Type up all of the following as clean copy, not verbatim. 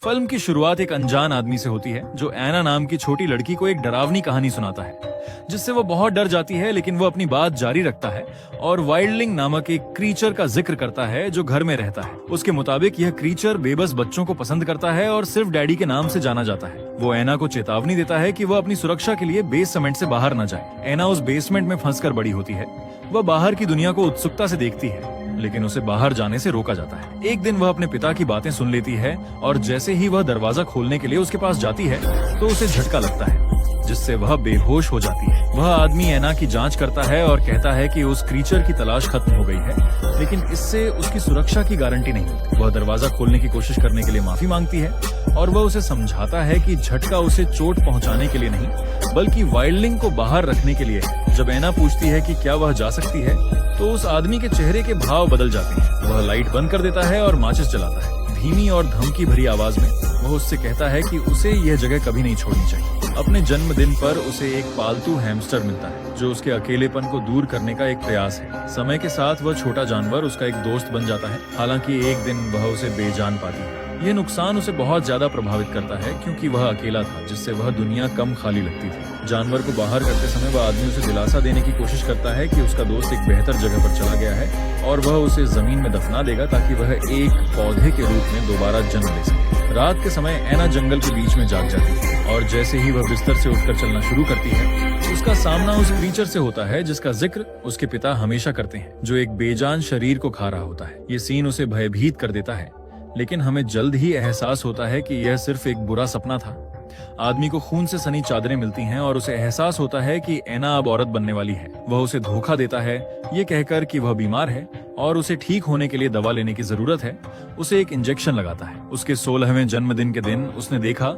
Film की शुरुआत एक अनजान आदमी से होती है जो एना नाम की छोटी लड़की को एक डरावनी कहानी सुनाता है, जिससे वो बहुत डर जाती है। लेकिन वो अपनी बात जारी रखता है और वाइल्डलिंग नामक एक क्रीचर का जिक्र करता है जो घर में रहता है। उसके मुताबिक यह क्रीचर बेबस बच्चों को पसंद करता है और सिर्फ डैडी के नाम से जाना जाता है। वो एना को चेतावनी देता है कि वह अपनी सुरक्षा के लिए बेसमेंट से बाहर न जाए। एना उस बेसमेंट में फंसकर बड़ी होती है। वह बाहर की दुनिया को उत्सुकता से देखती है, लेकिन उसे बाहर जाने से रोका जाता है। एक दिन वह अपने पिता की बातें सुन लेती है और जैसे ही वह दरवाजा खोलने के लिए उसके पास जाती है तो उसे झटका लगता है, जिससे वह बेहोश हो जाती है। वह आदमी एना की जांच करता है और कहता है कि उस क्रीचर की तलाश खत्म हो गई है, लेकिन इससे उसकी सुरक्षा की गारंटी नहीं। वह दरवाजा खोलने की कोशिश करने के लिए माफी मांगती है और वह उसे समझाता है कि झटका उसे चोट पहुंचाने के लिए नहीं, बल्कि वाइल्डलिंग को बाहर रखने के लिए। जब एना पूछती है कि क्या वह जा सकती है, तो उस आदमी के चेहरे के भाव बदल जाते हैं। वह लाइट बंद कर देता है और माचिस जलाता है। धीमी और धमकी भरी आवाज में वह उससे कहता है कि उसे यह जगह कभी नहीं छोड़नी चाहिए। अपने जन्मदिन पर उसे एक पालतू हैमस्टर मिलता है जो उसके अकेलेपन को दूर करने का एक प्रयास है। समय के साथ वह छोटा जानवर उसका एक दोस्त बन जाता है। हालांकि एक दिन वह उसे बेजान पाती है। यह नुकसान उसे बहुत ज्यादा प्रभावित करता है क्योंकि वह अकेला था, जिससे वह दुनिया कम खाली लगती थी। जानवर को बाहर करते समय वह आदमी उसे दिलासा देने की कोशिश करता है कि उसका दोस्त एक बेहतर जगह पर चला गया है और वह उसे जमीन में दफना देगा ताकि वह एक पौधे के रूप में दोबारा जन्म ले सके। रात के समय एना जंगल के बीच में जाग जाती है और जैसे ही वह बिस्तर से उठकर चलना शुरू करती है, उसका सामना उस क्रीचर से होता है जिसका जिक्र उसके पिता हमेशा करते हैं, जो एक बेजान शरीर को खा रहा होता है। ये सीन उसे भयभीत कर देता है, लेकिन हमें जल्द ही एहसास होता है कि यह सिर्फ एक बुरा सपना था। आदमी को खून से सनी चादरें मिलती हैं और उसे एहसास होता है कि एना अब औरत बनने वाली है। वह उसे धोखा देता है, ये कहकर कि वह बीमार है और उसे ठीक होने के लिए दवा लेने की जरूरत है। उसे एक इंजेक्शन लगाता है। उसके 16वें जन्मदिन के दिन उसने देखा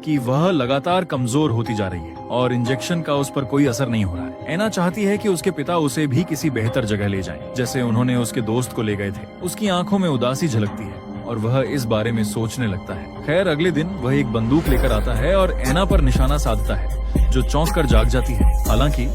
कि वह लगातार कमजोर होती जा रही है और इंजेक्शन का उस पर कोई असर नहीं हो रहा है। एना चाहती है कि उसके पिता उसे भी किसी बेहतर जगह ले जाएं, जैसे उन्होंने उसके दोस्त को ले गए थे। उसकी आंखों में उदासी झलकती है और वह इस बारे में सोचने लगता है। खैर, अगले दिन वह एक बंदूक लेकर आता है और एना पर निशाना साधता है, जो चौंक कर जाग जाती है। हालांकि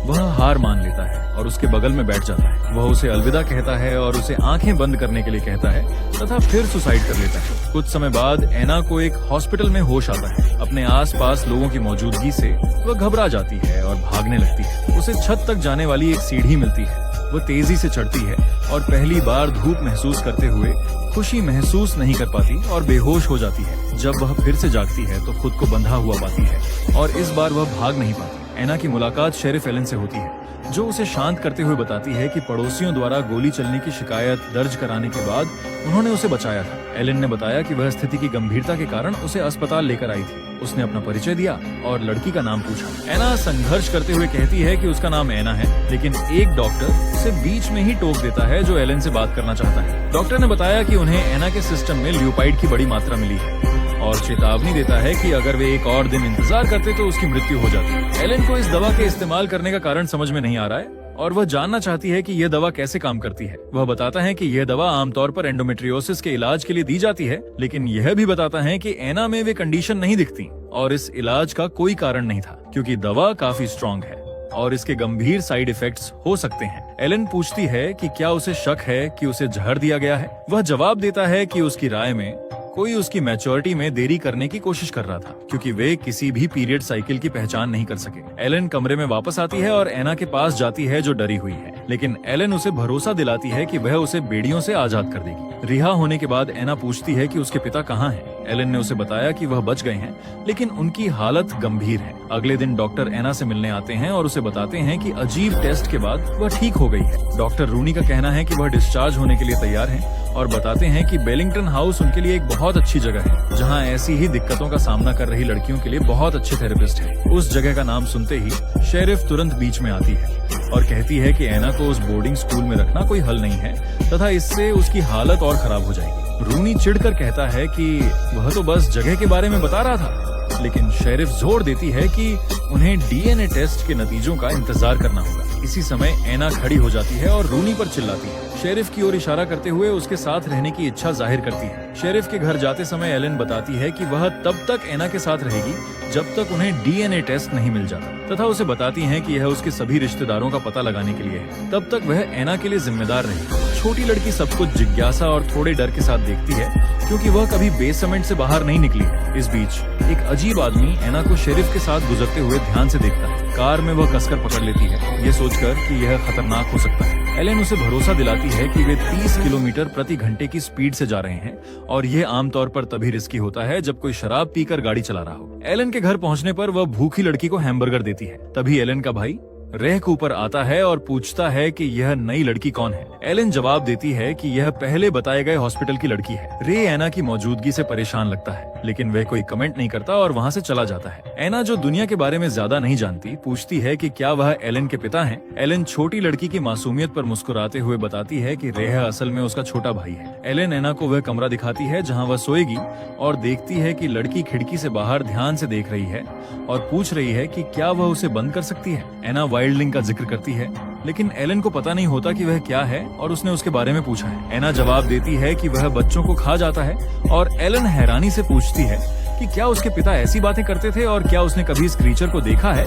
वह हार मान लेता है और उसके बगल में बैठ जाता है। वह उसे अलविदा कहता है और उसे आंखें बंद करने के लिए कहता है तथा फिर सुसाइड कर लेता है। कुछ समय बाद एना को एक हॉस्पिटल में होश आता है। अपने आसपास लोगों की मौजूदगी से वह घबरा जाती है और भागने लगती है। उसे छत तक जाने वाली एक सीढ़ी मिलती है। वह तेजी से चढ़ती है और पहली बार धूप महसूस करते हुए खुशी महसूस नहीं कर पाती और बेहोश हो जाती है। जब वह फिर से जागती है तो खुद को बंधा हुआ पाती है और इस बार वह भाग नहीं पाती। एना की मुलाकात शेरिफ एलन से होती है, जो उसे शांत करते हुए बताती है कि पड़ोसियों द्वारा गोली चलने की शिकायत दर्ज कराने के बाद उन्होंने उसे बचाया था। एलन ने बताया कि वह स्थिति की गंभीरता के कारण उसे अस्पताल लेकर आई थी। उसने अपना परिचय दिया और लड़की का नाम पूछा। एना संघर्ष करते हुए कहती है कि उसका नाम एना है, लेकिन एक डॉक्टर उसे बीच में ही टोक देता है जो एलन से बात करना चाहता है। डॉक्टर ने बताया कि उन्हें एना के सिस्टम में ल्यूपाइड की बड़ी मात्रा मिली है और चेतावनी देता है कि अगर वे एक और दिन इंतजार करते तो उसकी मृत्यु हो जाती। एलन को इस दवा के इस्तेमाल करने का कारण समझ में नहीं आ रहा है और वह जानना चाहती है कि यह दवा कैसे काम करती है। वह बताता है कि यह दवा आमतौर पर एंडोमेट्रियोसिस के इलाज के लिए दी जाती है, लेकिन यह भी बताता है कि एना में वे कंडीशन नहीं दिखती और इस इलाज का कोई कारण नहीं था, क्योंकि दवा काफी स्ट्रॉन्ग है और इसके गंभीर साइड इफेक्ट्स हो सकते हैं। एलन पूछती है कि क्या उसे शक है कि उसे जहर दिया गया है। वह जवाब देता है कि उसकी राय में कोई उसकी मैच्योरिटी में देरी करने की कोशिश कर रहा था, क्योंकि वे किसी भी पीरियड साइकिल की पहचान नहीं कर सके। एलन कमरे में वापस आती है और एना के पास जाती है जो डरी हुई है, लेकिन एलन उसे भरोसा दिलाती है कि वह उसे बेड़ियों से आजाद कर देगी। रिहा होने के बाद एना पूछती है कि उसके पिता कहाँ हैं। एलन ने उसे बताया कि वह बच गए हैं, लेकिन उनकी हालत गंभीर है। अगले दिन डॉक्टर एना से मिलने आते हैं और उसे बताते हैं कि अजीब टेस्ट के बाद वह ठीक हो गई है। डॉक्टर रूनी का कहना है कि वह डिस्चार्ज होने के लिए तैयार हैं और बताते हैं कि बेलिंगटन हाउस उनके लिए एक बहुत अच्छी जगह है, जहां ऐसी ही दिक्कतों का सामना कर रही लड़कियों के लिए बहुत अच्छे थेरेपिस्ट हैं। उस जगह का नाम सुनते ही शेरिफ तुरंत बीच में आती है और कहती है कि एना को उस बोर्डिंग स्कूल में रखना कोई हल नहीं है तथा इससे उसकी हालत और खराब हो जाएगी। रूनी चिढ़कर कहता है कि वह तो बस जगह के बारे में बता रहा था, लेकिन शेरिफ जोर देती है कि उन्हें डीएनए टेस्ट के नतीजों का इंतजार करना होगा। इसी समय एना खड़ी हो जाती है और रूनी पर चिल्लाती है। शेरिफ की ओर इशारा करते हुए उसके साथ रहने की इच्छा जाहिर करती है। शेरिफ के घर जाते समय एलन बताती है कि वह तब तक एना के साथ रहेगी जब तक उन्हें डीएनए टेस्ट नहीं मिल जाता, तथा उसे बताती है कि यह उसके सभी रिश्तेदारों का पता लगाने के लिए है। तब तक वह एना के लिए जिम्मेदार रहेगी। छोटी लड़की सब कुछ जिज्ञासा और थोड़े डर के साथ देखती है, क्योंकि वह कभी बेसमेंट से बाहर नहीं निकली है। इस बीच एक अजीब आदमी एना को शेरिफ के साथ गुजरते हुए ध्यान से देखता है। कार में वह कसकर पकड़ लेती है, ये सोचकर कि यह खतरनाक हो सकता है। एलेन उसे भरोसा दिलाती है कि वे 30 किलोमीटर प्रति घंटे की स्पीड से जा रहे हैं, और यह आमतौर पर तभी रिस्की होता है जब कोई शराब पीकर गाड़ी चला रहा हो। एलेन के घर पहुंचने पर वह भूखी लड़की को हैमबर्गर देती है। तभी एलेन का भाई रेह कूपर आता है और पूछता है कि यह नई लड़की कौन है। एलेन जवाब देती है कि यह पहले बताए गए हॉस्पिटल की लड़की है। रे एना की मौजूदगी से परेशान लगता है, लेकिन वह कोई कमेंट नहीं करता और वहाँ से चला जाता है। एना, जो दुनिया के बारे में ज्यादा नहीं जानती, पूछती है कि क्या वह एलेन के पिता हैं। एलेन छोटी लड़की की मासूमियत पर मुस्कुराते हुए बताती है कि रेह असल में उसका छोटा भाई है। एलेन एना को वह कमरा दिखाती है जहाँ वह सोएगी, और देखती है कि लड़की खिड़की से बाहर ध्यान से देख रही है और पूछ रही है कि क्या वह उसे बंद कर सकती है। एना वाइल्डलिंग का जिक्र करती है, लेकिन एलेन को पता नहीं होता कि वह क्या है और उसने उसके बारे में पूछा है। एना जवाब देती है कि वह बच्चों को खा जाता है, और एलेन हैरानी से पूछती है कि क्या उसके पिता ऐसी बातें करते थे और क्या उसने कभी इस क्रीचर को देखा है।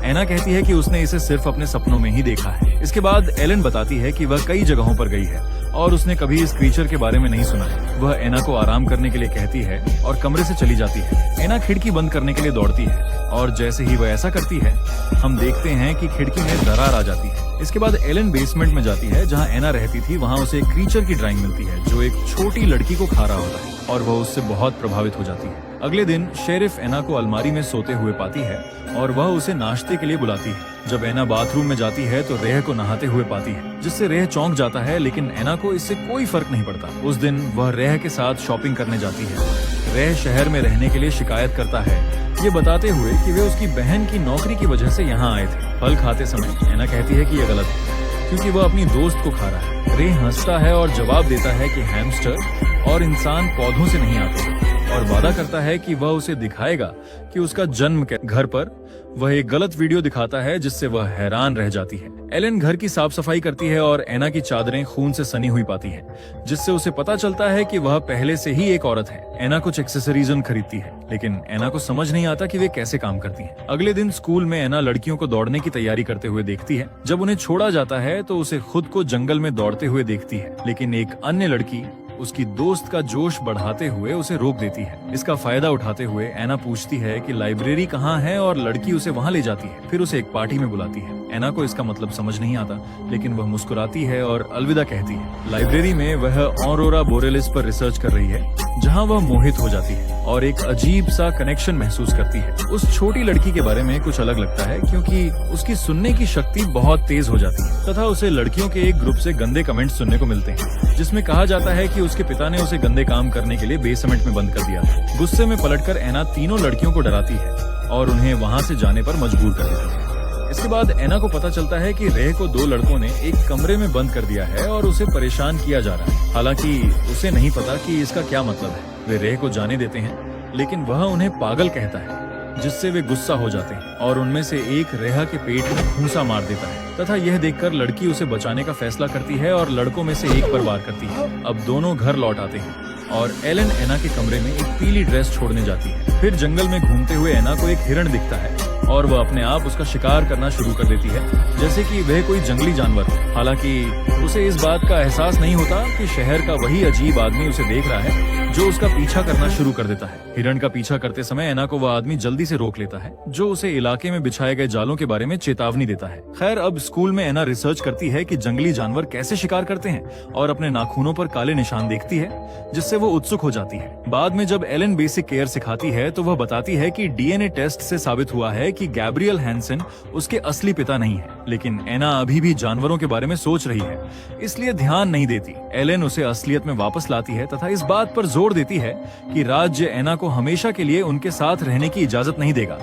एना कहती है कि उसने इसे सिर्फ अपने सपनों में ही देखा है। इसके बाद एलेन बताती है कि वह कई जगहों पर गई है और उसने कभी इस क्रीचर के बारे में नहीं सुना है। वह एना को आराम करने के लिए कहती है और कमरे से चली जाती है। एना खिड़की बंद करने के लिए दौड़ती है, और जैसे ही वह ऐसा करती है, हम देखते हैं कि खिड़की में दरार आ जाती है। इसके बाद एलेन बेसमेंट में जाती है जहां एना रहती थी। वहां उसे एक क्रीचर की ड्राइंग मिलती है जो एक छोटी लड़की को खा रहा होता है, और वह उससे बहुत प्रभावित हो जाती है। अगले दिन शेरिफ एना को अलमारी में सोते हुए पाती है और वह उसे नाश्ते के लिए बुलाती है। जब एना बाथरूम में जाती है तो रेह को नहाते हुए पाती है, जिससे रेह चौंक जाता है, लेकिन एना को इससे कोई फर्क नहीं पड़ता। उस दिन वह रेह के साथ शॉपिंग करने जाती है। रेह शहर में रहने के लिए शिकायत करता है, ये बताते हुए कि वे उसकी बहन की नौकरी की वजह से यहाँ आए थे। फल खाते समय एना कहती है कि यह गलत है, क्योंकि वह अपनी दोस्त को खा रहा है। रे हंसता है और जवाब देता है कि हैमस्टर और इंसान पौधों से नहीं आते, और वादा करता है कि वह उसे दिखाएगा कि उसका जन्म घर पर वह एक गलत वीडियो दिखाता है, जिससे वह हैरान रह जाती है। एलेन घर की साफ सफाई करती है और एना की चादरें खून से सनी हुई पाती है, जिससे उसे पता चलता है कि वह पहले से ही एक औरत है। एना कुछ एक्सेसरीज खरीदती है, लेकिन एना को समझ नहीं आता कि वे कैसे काम करती हैं। अगले दिन स्कूल में एना लड़कियों को दौड़ने की तैयारी करते हुए देखती है। जब उन्हें छोड़ा जाता है तो उसे खुद को जंगल में दौड़ते हुए देखती है, लेकिन एक अन्य लड़की उसकी दोस्त का जोश बढ़ाते हुए उसे रोक देती है। इसका फायदा उठाते हुए एना पूछती है कि लाइब्रेरी कहाँ है, और लड़की उसे वहाँ ले जाती है। फिर उसे एक पार्टी में बुलाती है। एना को इसका मतलब समझ नहीं आता, लेकिन वह मुस्कुराती है और अलविदा कहती है। लाइब्रेरी में वह ऑरोरा बोरेलिस पर रिसर्च कर रही है, जहाँ वह मोहित हो जाती है और एक अजीब सा कनेक्शन महसूस करती है। उस छोटी लड़की के बारे में कुछ अलग लगता है, क्योंकि उसकी सुनने की शक्ति बहुत तेज हो जाती है, तथा उसे लड़कियों के एक ग्रुप से गंदे कमेंट्स सुनने को मिलते हैं, जिसमें कहा जाता है कि उसके पिता ने उसे गंदे काम करने के लिए बेसमेंट में बंद कर दिया था। गुस्से में पलटकर एना तीनों लड़कियों को डराती है और उन्हें वहां से जाने पर मजबूर कर देती है। इसके बाद एना को पता चलता है कि रेह को दो लड़कों ने एक कमरे में बंद कर दिया है और उसे परेशान किया जा रहा है। हालांकि उसे नहीं पता कि इसका क्या मतलब है। वे रेह को जाने देते हैं, लेकिन वह उन्हें पागल कहता है, जिससे वे गुस्सा हो जाते हैं और उनमें से एक रेहा के पेट में घूंसा मार देता है, तथा यह देखकर लड़की उसे बचाने का फैसला करती है और लड़कों में से एक पर वार करती है। अब दोनों घर लौट आते हैं और एलेन एना के कमरे में एक पीली ड्रेस छोड़ने जाती है। फिर जंगल में घूमते हुए एना को एक हिरण दिखता है और वह अपने आप उसका शिकार करना शुरू कर देती है, जैसे कि वह कोई जंगली जानवर हो। हालांकि उसे इस बात का एहसास नहीं होता कि शहर का वही अजीब आदमी उसे देख रहा है, जो उसका पीछा करना शुरू कर देता है। हिरण का पीछा करते समय एना को वह आदमी जल्दी से रोक लेता है, जो उसे इलाके में बिछाए गए जालों के बारे में चेतावनी देता है। खैर, अब स्कूल में एना रिसर्च करती है कि जंगली जानवर कैसे शिकार करते हैं और अपने नाखूनों पर काले निशान देखती है, जिससे वो उत्सुक हो जाती है। बाद में जब एलेन बेसिक केयर सिखाती है तो वह बताती है कि डीएनए टेस्ट से साबित हुआ है कि गैब्रियल हैंसन उसके असली पिता नहीं है, लेकिन एना अभी भी जानवरों के बारे में सोच रही है, इसलिए ध्यान नहीं देती। एलेन उसे असलियत में वापस लाती है तथा इस बात पर जोर देती है कि राज्य एना को हमेशा के लिए उनके साथ रहने की इजाजत नहीं देगा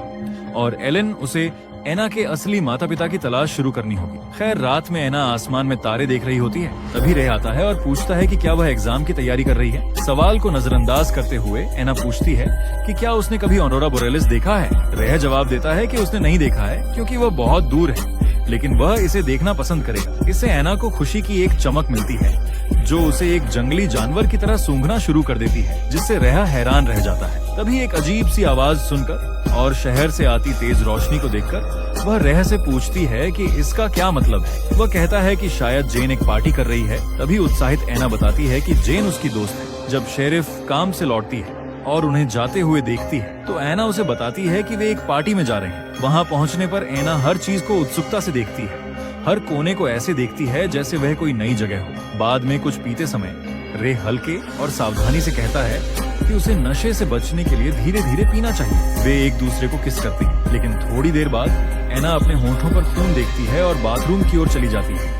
और एलेन उसे एना के असली माता पिता की तलाश शुरू करनी होगी। खैर, रात में एना आसमान में तारे देख रही होती है। तभी रेह आता है और पूछता है कि क्या वह एग्जाम की तैयारी कर रही है। सवाल को नजरअंदाज करते हुए एना पूछती है कि क्या उसने कभी ऑरोरा बोरेलिस देखा है। रेह जवाब देता है कि उसने नहीं देखा है, क्योंकि वह बहुत दूर है। लेकिन वह इसे देखना पसंद करेगा। इससे एना को खुशी की एक चमक मिलती है जो उसे एक जंगली जानवर की तरह सूंघना शुरू कर देती है, जिससे रेहा हैरान रह जाता है। तभी एक अजीब सी आवाज सुनकर और शहर से आती तेज रोशनी को देखकर वह रेह से पूछती है कि इसका क्या मतलब है। वह कहता है कि शायद जेन एक पार्टी कर रही है। तभी उत्साहित एना बताती है कि जेन उसकी दोस्त है। जब शेरिफ काम से लौटती है और उन्हें जाते हुए देखती है तो एना उसे बताती है कि वे एक पार्टी में जा रहे हैं। वहां पहुंचने पर एना हर चीज को उत्सुकता से देखती है, हर कोने को ऐसे देखती है जैसे वह कोई नई जगह हो। बाद में कुछ पीते समय रे हल्के और सावधानी से कहता है कि उसे नशे से बचने के लिए धीरे धीरे पीना चाहिए। वे एक दूसरे को किस करते हैं, लेकिन थोड़ी देर बाद एना अपने होंठों पर खून देखती है और बाथरूम की ओर चली जाती है।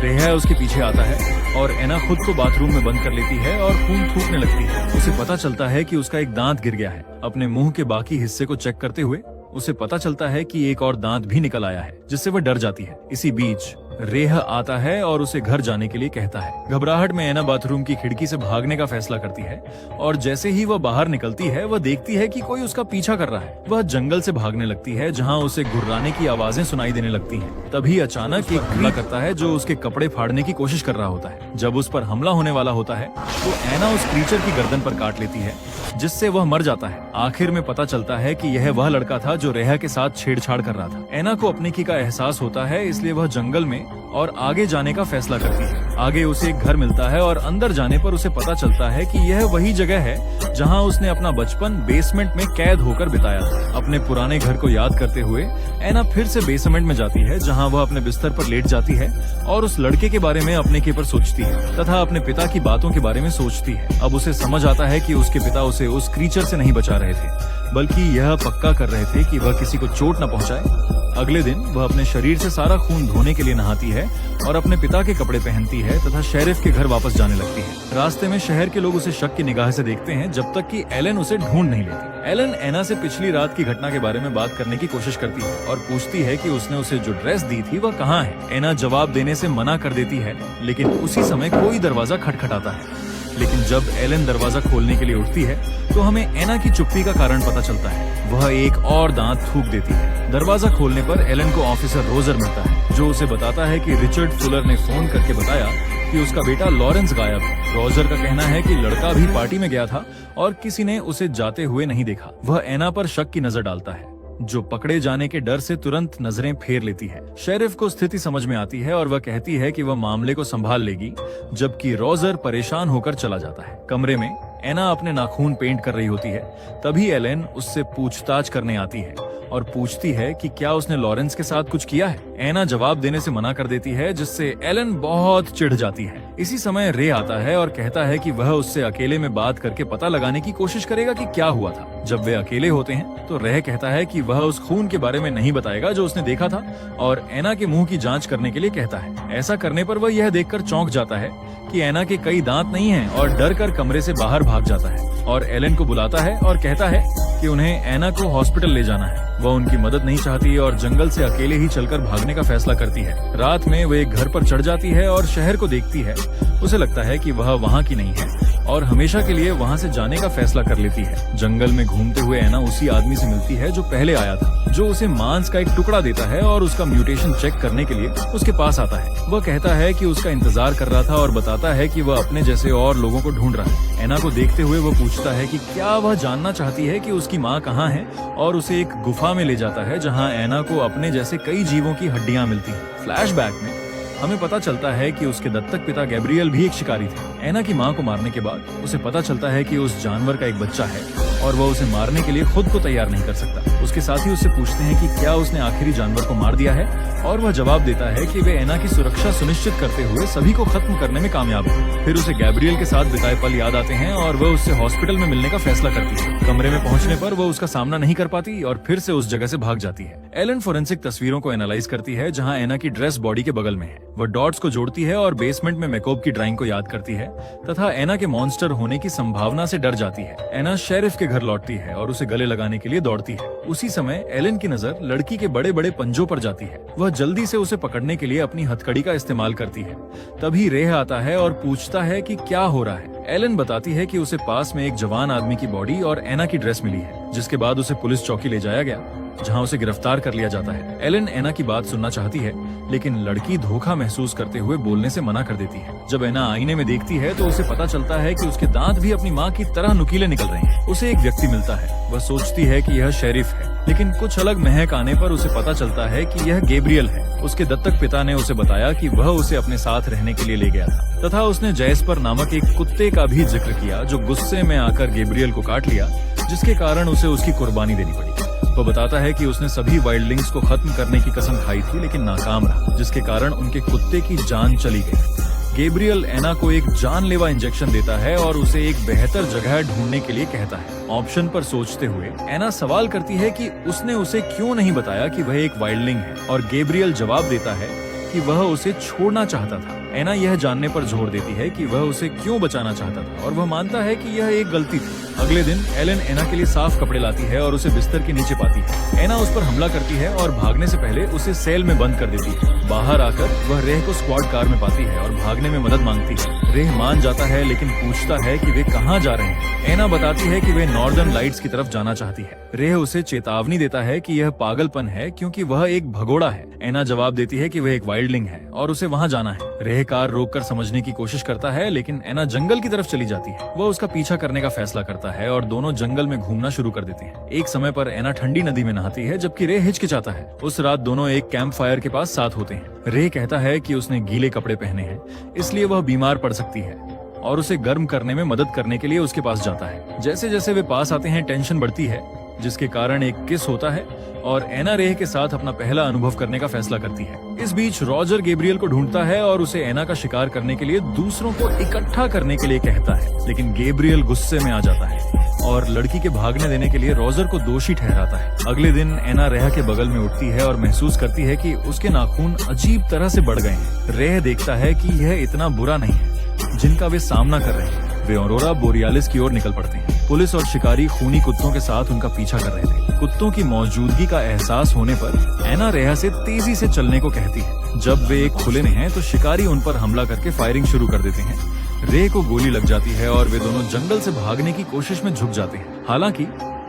रेहा उसके पीछे आता है और एना खुद को बाथरूम में बंद कर लेती है और खून थूकने लगती है। उसे पता चलता है कि उसका एक दांत गिर गया है। अपने मुंह के बाकी हिस्से को चेक करते हुए उसे पता चलता है कि एक और दांत भी निकल आया है, जिससे वह डर जाती है। इसी बीच रेह आता है और उसे घर जाने के लिए कहता है। घबराहट में एना बाथरूम की खिड़की से भागने का फैसला करती है और जैसे ही वह बाहर निकलती है वह देखती है कि कोई उसका पीछा कर रहा है। वह जंगल से भागने लगती है जहां उसे गुर्राने की आवाजें सुनाई देने लगती हैं। तभी अचानक एक हमला करता है जो उसके कपड़े फाड़ने की कोशिश कर रहा होता है। जब उस पर हमला होने वाला होता है तो एना उस क्रीचर की गर्दन पर काट लेती है, जिससे वह मर जाता है। आखिर में पता चलता है कि यह वह लड़का था जो रेहा के साथ छेड़छाड़ कर रहा था। एना को अपने की का एहसास होता है, इसलिए वह जंगल में और आगे जाने का फैसला करती है। आगे उसे एक घर मिलता है और अंदर जाने पर उसे पता चलता है कि यह वही जगह है जहां उसने अपना बचपन बेसमेंट में कैद होकर बिताया था। अपने पुराने घर को याद करते हुए एना फिर से बेसमेंट में जाती है, जहां वह अपने बिस्तर पर लेट जाती है और उस लड़के के बारे में अपने के पर सोचती है तथा अपने पिता की बातों के बारे में सोचती है। अब उसे समझ आता है कि उसके पिता उसे उस क्रीचर से नहीं बचा रहे थे, बल्कि यह पक्का कर रहे थे कि वह किसी को चोट न पहुंचाए। अगले दिन वह अपने शरीर से सारा खून धोने के लिए नहाती है और अपने पिता के कपड़े पहनती है तथा शेरिफ के घर वापस जाने लगती है। रास्ते में शहर के लोग उसे शक की निगाह से देखते हैं जब तक कि एलन उसे ढूंढ नहीं लेती। एलन एना से पिछली रात की घटना के बारे में बात करने की कोशिश करती है और पूछती है कि उसने उसे जो ड्रेस दी थी वह कहाँ है। एना जवाब देने से मना कर देती है, लेकिन उसी समय कोई दरवाजा खटखटाता है। लेकिन जब एलन दरवाजा खोलने के लिए उठती है तो हमें एना की चुप्पी का कारण पता चलता है। वह एक और दांत थूक देती है। दरवाजा खोलने पर एलन को ऑफिसर रोजर मिलता है, जो उसे बताता है कि रिचर्ड फुलर ने फोन करके बताया कि उसका बेटा लॉरेंस गायब है। रोजर का कहना है कि लड़का भी पार्टी में गया था और किसी ने उसे जाते हुए नहीं देखा। वह एना पर शक की नजर डालता है, जो पकड़े जाने के डर से तुरंत नजरें फेर लेती है। शेरिफ को स्थिति समझ में आती है और वह कहती है कि वह मामले को संभाल लेगी, जबकि रोजर परेशान होकर चला जाता है। कमरे में एना अपने नाखून पेंट कर रही होती है। तभी एलेन उससे पूछताछ करने आती है और पूछती है कि क्या उसने लॉरेंस के साथ कुछ किया है। एना जवाब देने से मना कर देती है, जिससे एलन बहुत चिढ़ जाती है। इसी समय रे आता है और कहता है कि वह उससे अकेले में बात करके पता लगाने की कोशिश करेगा कि क्या हुआ था। जब वे अकेले होते हैं तो रे कहता है कि वह उस खून के बारे में नहीं बताएगा जो उसने देखा था और एना के मुंह की जांच करने के लिए कहता है। ऐसा करने पर वह यह देखकर चौंक जाता है कि एना के कई दांत नहीं हैं और डर कर कमरे से बाहर भाग जाता है और एलन को बुलाता है और कहता है कि उन्हें एना को हॉस्पिटल ले जाना है। वह उनकी मदद नहीं चाहती और जंगल से अकेले ही चलकर भागने का फैसला करती है। रात में वह एक घर पर चढ़ जाती है और शहर को देखती है। उसे लगता है कि वह वहाँ की नहीं है और हमेशा के लिए वहाँ से जाने का फैसला कर लेती है। जंगल में घूमते हुए एना उसी आदमी से मिलती है जो पहले आया था, जो उसे मांस का एक टुकड़ा देता है और उसका म्यूटेशन चेक करने के लिए उसके पास आता है। वह कहता है कि उसका इंतजार कर रहा था और बताता है कि वह अपने जैसे और लोगों को ढूंढ रहा है। एना को देखते हुए वह पूछता है कि क्या वह जानना चाहती है कि उसकी माँ कहाँ है और उसे एक गुफा में ले जाता है जहाँ एना को अपने जैसे कई जीवों की हड्डियां मिलती हैं। फ्लैशबैक में हमें पता चलता है कि उसके दत्तक पिता गैब्रियल भी एक शिकारी थे। एना की मां को मारने के बाद उसे पता चलता है कि उस जानवर का एक बच्चा है और वह उसे मारने के लिए खुद को तैयार नहीं कर सकता। उसके साथी उससे पूछते हैं कि क्या उसने आखिरी जानवर को मार दिया है और वह जवाब देता है कि वे एना की सुरक्षा सुनिश्चित करते हुए सभी को खत्म करने में कामयाब है। फिर उसे गैब्रियल के साथ बिताए पल याद आते हैं और वह उससे हॉस्पिटल में मिलने का फैसला करती है। कमरे में पहुंचने पर वह उसका सामना नहीं कर पाती और फिर से उस जगह से भाग जाती है। एलन फोरेंसिक तस्वीरों को एनालाइज करती है जहां एना की ड्रेस बॉडी के बगल में है। वह डॉट्स को जोड़ती है और बेसमेंट में मैकोब की ड्राइंग को याद करती है तथा एना के मॉन्स्टर होने की संभावना से डर जाती है। एना शेरिफ के घर लौटती है और उसे गले लगाने के लिए दौड़ती है। उसी समय एलन की नजर लड़की के बड़े बड़े पंजों पर जाती है। वह जल्दी से उसे पकड़ने के लिए अपनी हथकड़ी का इस्तेमाल करती है। तभी रेह आता है और पूछता है कि क्या हो रहा है। एलन बताती है कि उसे पास में एक जवान आदमी की बॉडी और एना की ड्रेस मिली है, जिसके बाद उसे पुलिस चौकी ले जाया गया जहां उसे गिरफ्तार कर लिया जाता है। एलन एना की बात सुनना चाहती है, लेकिन लड़की धोखा महसूस करते हुए बोलने से मना कर देती है। जब एना आईने में देखती है तो उसे पता चलता है कि उसके दांत भी अपनी माँ की तरह नुकीले निकल रहे हैं। उसे एक व्यक्ति मिलता है, वह सोचती है कि यह शेरिफ है, लेकिन कुछ अलग महक आने पर उसे पता चलता है कि यह गैब्रियल है। उसके दत्तक पिता ने उसे बताया कि वह उसे अपने साथ रहने के लिए ले गया था, तथा उसने जैस्पर नामक एक कुत्ते का भी जिक्र किया जो गुस्से में आकर गैब्रियल को काट लिया, जिसके कारण उसे उसकी कुर्बानी देनी पड़ी। वह बताता है कि उसने सभी वाइल्डलिंग्स को खत्म करने की कसम खाई थी, लेकिन नाकाम रहा, जिसके कारण उनके कुत्ते की जान चली गई। गैब्रियल एना को एक जानलेवा इंजेक्शन देता है और उसे एक बेहतर जगह ढूंढने के लिए कहता है। ऑप्शन पर सोचते हुए एना सवाल करती है कि उसने उसे क्यों नहीं बताया कि वह एक वाइल्डलिंग है, और गैब्रियल जवाब देता है कि वह उसे छोड़ना चाहता था। एना यह जानने पर जोर देती है कि वह उसे क्यों बचाना चाहता था, और वह मानता है कि यह एक गलती थी। अगले दिन एलन एना के लिए साफ कपड़े लाती है और उसे बिस्तर के नीचे पाती है। एना उस पर हमला करती है और भागने से पहले उसे सेल में बंद कर देती है। बाहर आकर वह रेह को स्क्वाड कार में पाती है और भागने में मदद मांगती है। रेह मान जाता है, लेकिन पूछता है कि वे कहाँ जा रहे हैं। एना बताती है कि वे नॉर्दर्न लाइट्स की तरफ जाना चाहती है। रेह उसे चेतावनी देता है कि यह पागलपन है, क्योंकि वह एक भगोड़ा है। एना जवाब देती है कि वह एक वाइल्डलिंग है और उसे वहाँ जाना है। रेह कार रोककर समझने की कोशिश करता है, लेकिन एना जंगल की तरफ चली जाती है। वह उसका पीछा करने का फैसला करता है और दोनों जंगल में घूमना शुरू कर देते हैं। एक समय पर एना ठंडी नदी में नहाती है, जबकि रेह हिचकिचाता है। उस रात दोनों एक कैंप फायर के पास साथ होते हैं। रेह कहता है कि उसने गीले कपड़े पहने हैं, इसलिए वह बीमार पड़ सकती है, और उसे गर्म करने में मदद करने के लिए उसके पास जाता है। जैसे जैसे वे पास आते हैं टेंशन बढ़ती है, जिसके कारण एक किस होता है और एना रेह के साथ अपना पहला अनुभव करने का फैसला करती है। इस बीच रॉजर गैब्रियल को ढूंढता है और उसे एना का शिकार करने के लिए दूसरों को इकट्ठा करने के लिए कहता है, लेकिन गैब्रियल गुस्से में आ जाता है और लड़की के भागने देने के लिए रॉजर को दोषी ठहराता है। अगले दिन एना रेह के बगल में उठती है और महसूस करती है कि उसके नाखून अजीब तरह से बढ़ गए हैं। रेह देखता है कि यह इतना बुरा नहीं है जिनका वे सामना कर रहे हैं। वे ऑरोरा बोरियालिस की ओर निकल पड़ते हैं। पुलिस और शिकारी खूनी कुत्तों के साथ उनका पीछा कर रहे थे। कुत्तों की मौजूदगी का एहसास होने पर एना रेह से तेजी से चलने को कहती है। जब वे एक खुले में हैं, तो शिकारी उन पर हमला करके फायरिंग शुरू कर देते हैं। रेह को गोली लग जाती है और वे दोनों जंगल से भागने की कोशिश में झुक जाते हैं। हालांकि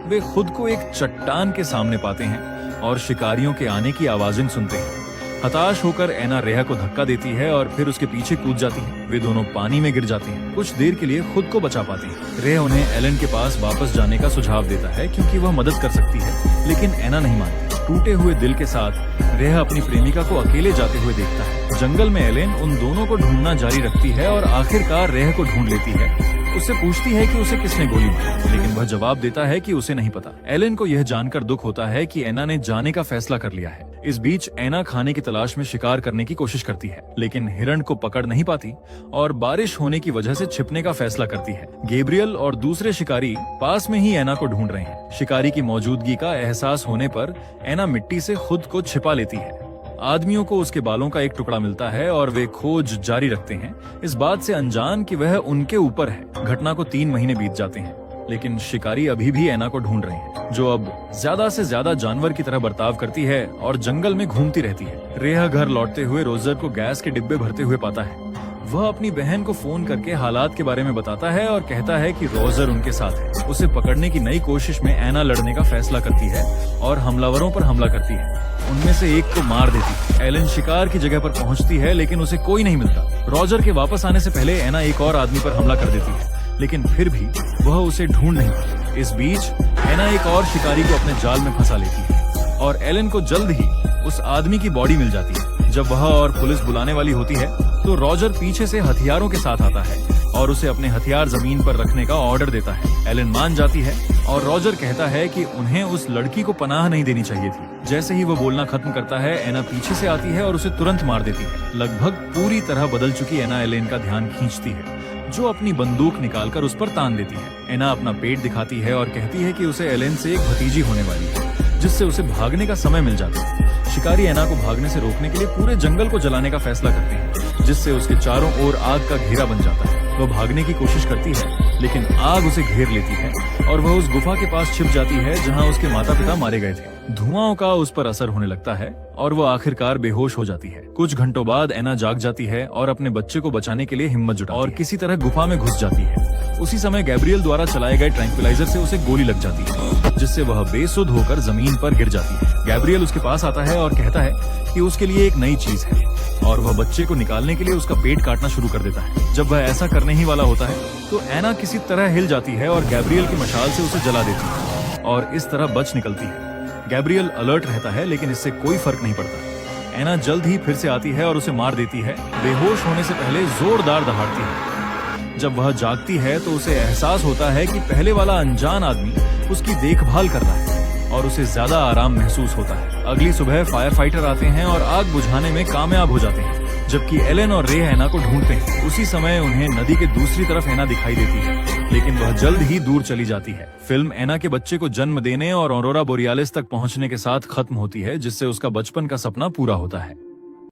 वे खुद को एक चट्टान के सामने पाते हैं और शिकारियों के आने की आवाजें सुनते हैं। हताश होकर एना रेह को धक्का देती है और फिर उसके पीछे कूद जाती है। वे दोनों पानी में गिर जाते हैं। कुछ देर के लिए खुद को बचा पाती है। रेह उन्हें एलन के पास वापस जाने का सुझाव देता है, क्योंकि वह मदद कर सकती है, लेकिन एना नहीं मानती। टूटे हुए दिल के साथ रेह अपनी प्रेमिका को अकेले जाते हुए देखता है। जंगल में एलेन उन दोनों को ढूंढना जारी रखती है और आखिरकार रेह को ढूंढ लेती है। उससे पूछती है कि उसे किसने गोली मारी, लेकिन वह जवाब देता है कि उसे नहीं पता। एलेन को यह जानकर दुख होता है कि एना ने जाने का फैसला कर लिया है। इस बीच एना खाने की तलाश में शिकार करने की कोशिश करती है, लेकिन हिरण को पकड़ नहीं पाती और बारिश होने की वजह से छिपने का फैसला करती है। गैब्रियल और दूसरे शिकारी पास में ही एना को ढूंढ रहे हैं। शिकारी की मौजूदगी का एहसास होने पर एना मिट्टी से खुद को छिपा लेती है। आदमियों को उसके बालों का एक टुकड़ा मिलता है और वे खोज जारी रखते हैं, इस बात से अनजान कि वह उनके ऊपर है। घटना को 3 महीने बीत जाते हैं, लेकिन शिकारी अभी भी एना को ढूंढ रहे हैं, जो अब ज्यादा से ज्यादा जानवर की तरह बर्ताव करती है और जंगल में घूमती रहती है। रेह घर लौटते हुए रोजर को गैस के डिब्बे भरते हुए पाता है। वह अपनी बहन को फोन करके हालात के बारे में बताता है और कहता है कि रोजर उनके साथ है। उसे पकड़ने की नई कोशिश में एना लड़ने का फैसला करती है और हमलावरों पर हमला करती है। उनमें से एक को मार देती है। एलन शिकार की जगह पर पहुंचती है, लेकिन उसे कोई नहीं मिलता। रोजर के वापस आने से पहले एना एक और आदमी पर हमला कर देती है, लेकिन फिर भी वह उसे ढूंढ नहीं पाती। इस बीच एना एक और शिकारी को अपने जाल में फंसा लेती है और एलन को जल्द ही उस आदमी की बॉडी मिल जाती है। जब वह और पुलिस बुलाने वाली होती है, तो रोजर पीछे से हथियारों के साथ आता है और उसे अपने हथियार जमीन पर रखने का ऑर्डर देता है। एलन मान जाती है और रोजर कहता है कि उन्हें उस लड़की को पनाह नहीं देनी चाहिए थी। जैसे ही वो बोलना खत्म करता है, एना पीछे से आती है और उसे तुरंत मार देती है। लगभग पूरी तरह बदल चुकी एना एलेन का ध्यान खींचती है, जो अपनी बंदूक निकालकर उस पर तान देती है। एना अपना पेट दिखाती है और कहती है कि उसे एलेन से एक भतीजी होने वाली है, जिससे उसे भागने का समय मिल जाता है। शिकारी एना को भागने से रोकने के लिए पूरे जंगल को जलाने का फैसला करते हैं, जिससे उसके चारों ओर आग का घेरा बन जाता है। वह भागने की कोशिश करती है, लेकिन आग उसे घेर लेती है और वह उस गुफा के पास छिप जाती है जहां उसके माता पिता मारे गए थे। धुआंओं का उस पर असर होने लगता है और वो आखिरकार बेहोश हो जाती है। कुछ घंटों बाद एना जाग जाती है और अपने बच्चे को बचाने के लिए हिम्मत जुटाती है और किसी तरह गुफा में घुस जाती है। उसी समय गैब्रियल द्वारा चलाए गए ट्रैंक्विलाइजर से उसे गोली लग जाती है, जिससे वह बेसुध होकर जमीन पर गिर जाती है। गैब्रियल उसके पास आता है और कहता है कि उसके लिए एक नई चीज है और वह बच्चे को निकालने के लिए उसका पेट काटना शुरू कर देता है। जब वह ऐसा करने ही वाला होता है तो एना किसी तरह हिल जाती है और गैब्रियल की मशाल से उसे जला देती है और इस तरह बच निकलती है। गैब्रियल अलर्ट रहता है लेकिन इससे कोई फर्क नहीं पड़ता। एना जल्द ही फिर से आती है और उसे मार देती है। बेहोश होने से पहले जोरदार दहाड़ती है। जब वह जागती है तो उसे एहसास होता है कि पहले वाला अनजान आदमी उसकी देखभाल कर रहा है और उसे ज्यादा आराम महसूस होता है। अगली सुबह फायर फाइटर आते हैं और आग बुझाने में कामयाब हो जाते हैं, जबकि एलन और रे एना को ढूंढते हैं। उसी समय उन्हें नदी के दूसरी तरफ एना दिखाई देती है, लेकिन वह जल्द ही दूर चली जाती है। फिल्म एना के बच्चे को जन्म देने और ऑरोरा बोरियालिस तक पहुंचने के साथ खत्म होती है, जिससे उसका बचपन का सपना पूरा होता है।